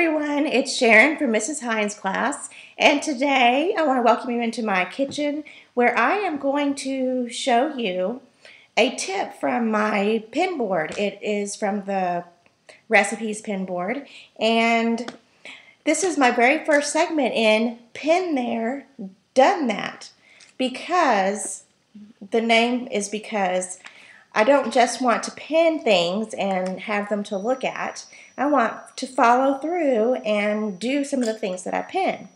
everyone, it's Sharon from Mrs. Hines' class, and today I want to welcome you into my kitchen where I am going to show you a tip from my pin board. It is from the recipes pin board, and this is my very first segment in Pin There, Done That, because the name is because I don't just want to pin things and have them to look at. I want to follow through and do some of the things that I pin.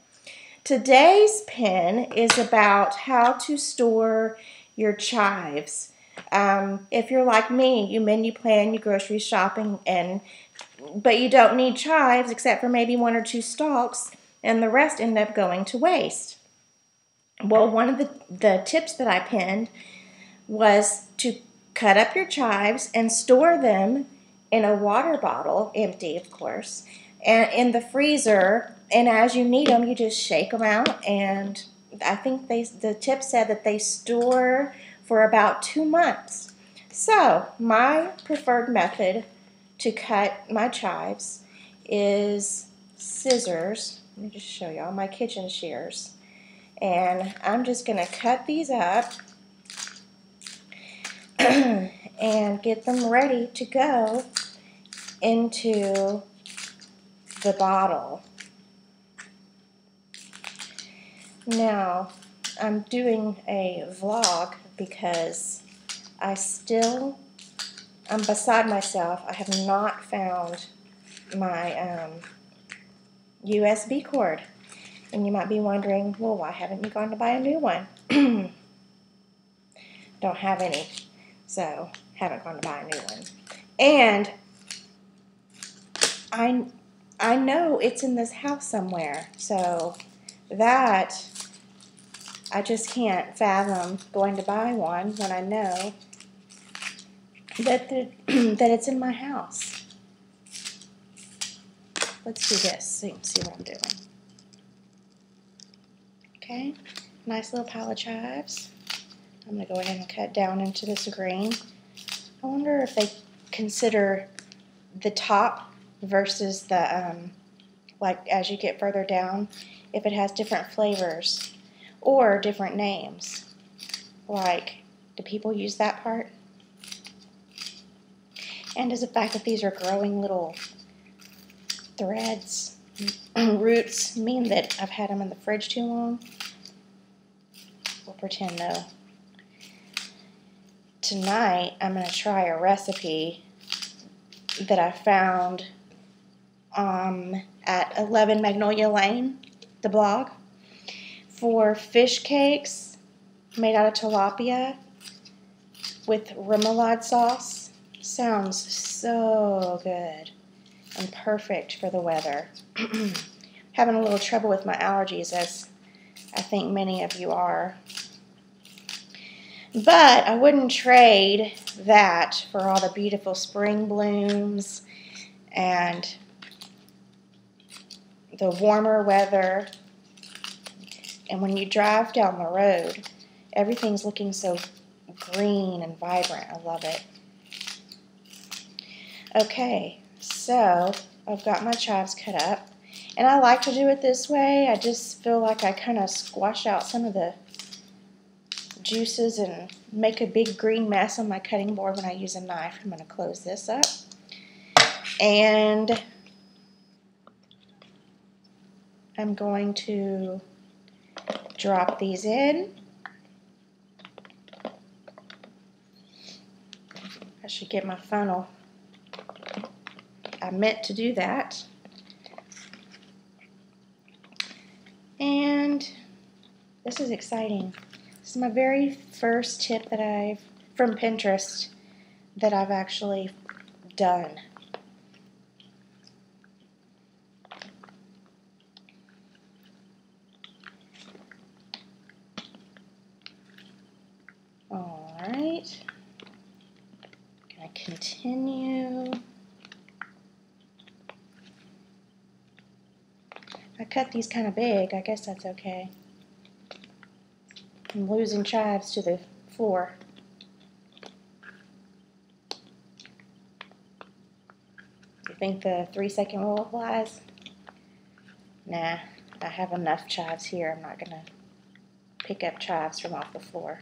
Today's pin is about how to store your chives. If you're like me, you menu plan, you grocery shopping, but you don't need chives except for maybe 1 or 2 stalks, and the rest end up going to waste. Well, one of the tips that I pinned was to cut up your chives and store them in a water bottle, empty of course, and in the freezer, and as you need them, you just shake them out, and I think the tip said that they store for about 2 months. So my preferred method to cut my chives is scissors. Let me just show y'all my kitchen shears, and I'm just going to cut these up and get them ready to go into the bottle. Now, I'm doing a vlog because I'm beside myself. I have not found my USB cord. And you might be wondering, well, why haven't you gone to buy a new one? Don't have any. So, haven't gone to buy a new one. And I know it's in this house somewhere. So, that I just can't fathom going to buy one when I know that that it's in my house. Let's do this so you can see what I'm doing. Okay, nice little pile of chives. I'm going to go ahead and cut down into this grain. I wonder if they consider the top versus the, like as you get further down, if it has different flavors or different names. Like, do people use that part? And does the fact that these are growing little threads, roots, mean that I've had them in the fridge too long? We'll pretend though. Tonight, I'm going to try a recipe that I found at 11 Magnolia Lane, the blog, for fish cakes made out of tilapia with remoulade sauce. Sounds so good and perfect for the weather. Having a little trouble with my allergies, as I think many of you are. But I wouldn't trade that for all the beautiful spring blooms and the warmer weather. And when you drive down the road, everything's looking so green and vibrant. I love it. Okay, so I've got my chives cut up. And I like to do it this way. I just feel like I kind of squash out some of the juices and make a big green mess on my cutting board when I use a knife. I'm going to close this up. And I'm going to drop these in. I should get my funnel. I meant to do that. And this is exciting. This is my very first tip that from Pinterest that I've actually done. Alright. Gonna continue. I cut these kind of big. I guess that's okay. I'm losing chives to the floor. You think the 3-second rule applies? Nah, I have enough chives here. I'm not going to pick up chives from off the floor.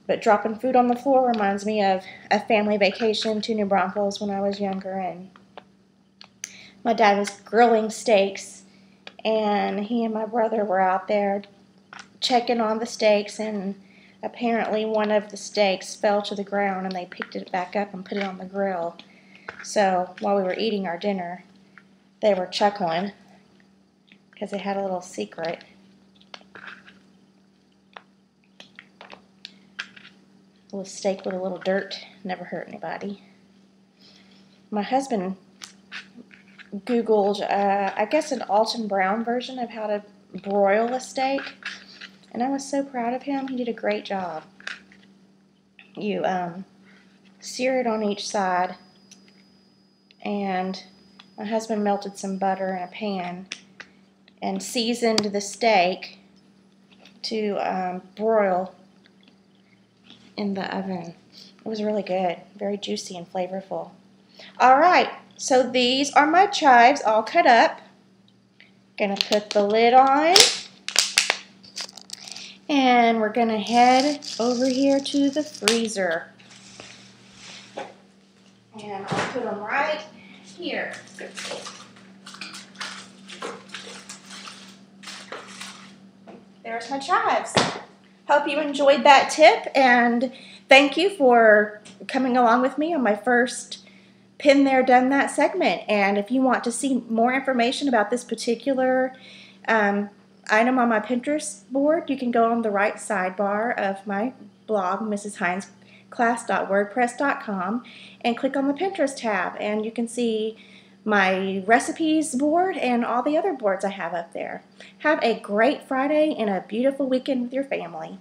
But dropping food on the floor reminds me of a family vacation to New Braunfels when I was younger, and my dad was grilling steaks, and he and my brother were out there checking on the steaks, and apparently one of the steaks fell to the ground, and they picked it back up and put it on the grill. So while we were eating our dinner, they were chuckling because they had a little secret. A little steak with a little dirt never hurt anybody. My husband Googled, I guess, an Alton Brown version of how to broil a steak, and I was so proud of him. He did a great job. You sear it on each side, and my husband melted some butter in a pan and seasoned the steak to broil in the oven. It was really good, very juicy and flavorful. All right, so these are my chives all cut up. Gonna put the lid on, and we're gonna head over here to the freezer. And I'll put them right here. There's my chives. Hope you enjoyed that tip, and thank you for coming along with me on my first Pin There, Done That segment. And if you want to see more information about this particular item on my Pinterest board, you can go on the right sidebar of my blog, mrsheinzclass.wordpress.com, and click on the Pinterest tab, and you can see my recipes board and all the other boards I have up there. Have a great Friday and a beautiful weekend with your family.